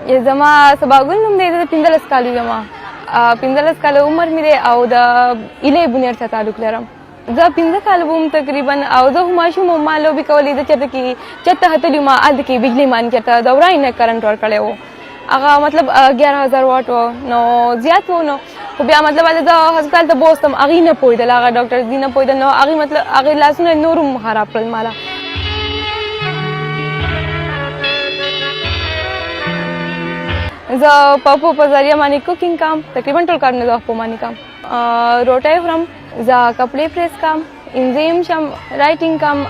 زما سباګل نوم دی د 15 کالو یم 15 کال عمر مې دی او د ایلې بنیر ته تعلق لرم زه 15 کال وم تقریبا او زه ماشوم ما لوبې کولې د چرته کې چته هتلی ما ال کې بجلی مان کېته د ورای نه کرنٹ ور کړو هغه مطلب 11000 واټ نو زیات و نو خو بیا مطلب دا هسپتال ته بوستم اغه نه پویدل هغه ډاکټر دې نه پویدل نو اغه مطلب اغه لاسونه نورم خراب کړل مالا زه په ذریعہ باندې کوکینګ کام تقریبا ټول کارونه زه په باندې کام روټای فرم زه کپڑے پریس کام انزیم شم رائټینګ کام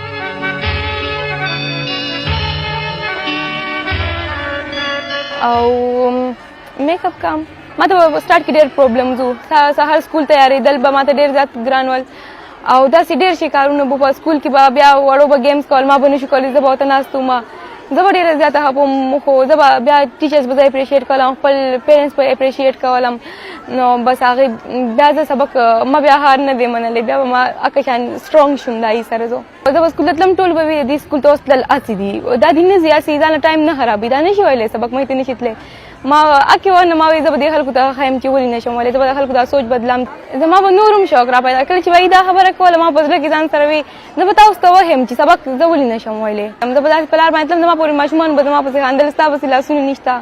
او میک اپ کام ماته سٹارټ کې ډېر پرابلمز وو سهار سکول تیارېدل به ماته ډېر زیات ګران ول او داسې ډېر شي کارونه به په سکول کې به بیا وړو به گیمز کول ما به نشو کولی زه به ورته ناست وم زه به ډېره زیاته خفه وم خو زه به بیا ټیچرس به زه اپریشیټ کولم خپل پیرنټس به اپریشیټ کولم نو بس هغې بیا زه سبق ما بیا هار نه دی منلی بیا به ما اکه شان سټرونګ شوم د هغې سره زه به سکول ته تلم ټول به وي دې سکول ته اوس تلل هسې دي دا دې نه ځي هسې ځانه ټایم نه خرابوي دا نه شي ویلی سبق مې ته نه شي تللی ما اکې ونه ما وایي زه به دې خلکو ته ښیم چې ولې نه شم ویلی زه به د خلکو دا سوچ بدلم زما به نور هم شوق را پیدا کړی چې وایي دا خبره کوله ما په زړه کې ځان سره وي زه به تاسو ته وښیم چې سبق زه ولې نه شم ویلی زه به داسې په لار باندې تلم زما پورې ماشومان به زما پسې خندل ستا پسې لاسونه نشته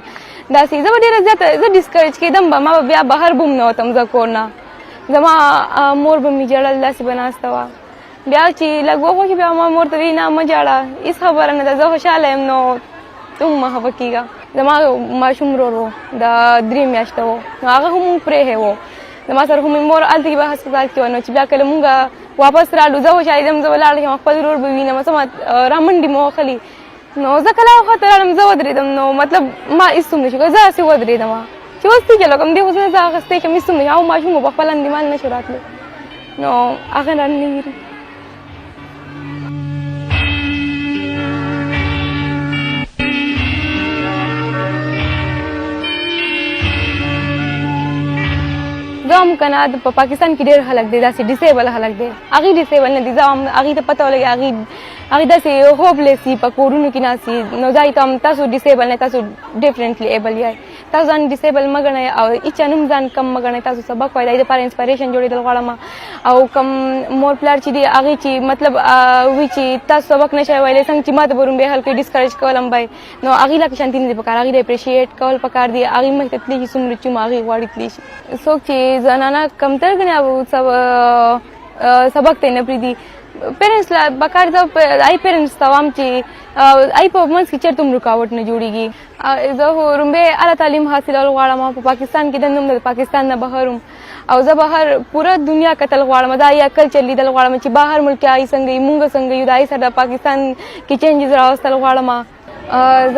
داسې زه به ډېره زیاته زه ډسکریج کېدم به ما به بیا بهر به هم نه وتم زه کور نه زما مور به مې ژړل داسې به ناسته وه بیا چې لږ وخوښي بیا ما مور ته وایي نه مه ژاړه هېڅ خبره نه ده زه خوشحاله یم نو ته هم مه خفه کېږه زما ماشوم ورور و د 3 میاشته و نو هغه هم پرېښی و زما سره خو مې مور هلته کې به هسپتال کې وه نو چې بیا کله مونږ واپس رالو زه خوشحالېدم زه به لاړه شم خپل ورور به وینم څه رامنډې مې وهلي نو زه کله خواته راغلم زه ودرېدم نو مطلب ما هېڅ هم نه شو زه هسې ودرېدم چې اوس څه چلو کوم دې خو زه اخیستی کړم هېڅ هم نه شو او ماشوم و په خپل اندېمال نه شو راتلی نو هغه رانه ویري زه هم که نه په پاکستان کې ډېر خلک دی داسې ډسیبل خلک دی هغې ډسیبل نه دي زه هم هغې ته پته ولګي هغې داسې هوپلیس وي په کورونو کې ناست وي نو ځای ته هم تاسو ډسیبل نه تاسو ډفرنټلی ایبل یای تاسو ځان ډسیبل مه ګڼئ او هېچا نوم ځان کم مه ګڼئ تاسو سبق وایئ د هغې دپاره انسپایریشن جوړېدل غواړم او کم مور پلار چې دي هغې چې مطلب وي چې تاسو سبق نه شئ ویلی څنګه چې ما ته به روم بیا هلکې ډسکریج کولم به نو هغې لکه شانتي نه دي پکار هغې د اپریشیټ کول پکار دي هغې مخې ته تللی شي څومره چې هغې غواړي تللی شي څوک چې زنانه کمتر ګڼي او سبق ته یې نه پرېږدي پیرنټس لا پکار ده ای پیرنټس ته وایم چې ای په منځ کې چېرته هم رکاوټ نه جوړېږي زه خو رومبی اعلی تعلیم حاصلول غواړم په پاکستان کې دنده هم د پاکستان نه بهر هم او زه بهر پوره دنیا کتل غواړم دا یا کلچر لیدل غواړم چې بهر ملک آی څنګه یي مونږ څنګه یو د هغې سره د پاکستان کې چینجز راوستل غواړم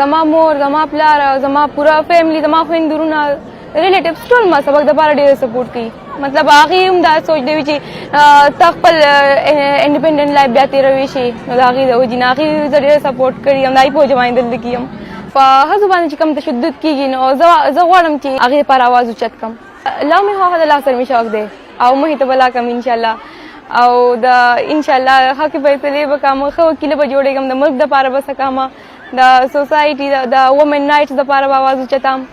زما مور زما پلار زما پوره فیملی زما خویندې وروڼه ریلیټیوز ټول ما سبق دپاره ډېره سپورټ کوي مطلب هغې هم دا سوچ دی چې ته خپل انډیپینډنټ لایف بیا تېروی شي نو د هغې د وجې نه هغې زه ډېره سپورټ کړې یم د هغې په وجه باندې دلته کې یم په ښځو باندې چې کوم تشدد کېږي نو زه غواړم چې هغې دپاره اواز اوچت کړم الله مې خواښه د الله سره مې شوق دی او مخې ته به لا کړم انشاءالله او د انشاءالله حقې فیصلې به کوم ښه وکیله به جوړېږم د ملک دپاره به څه کوم د سوسایټي د وومن رایټس دپاره به اواز اوچتم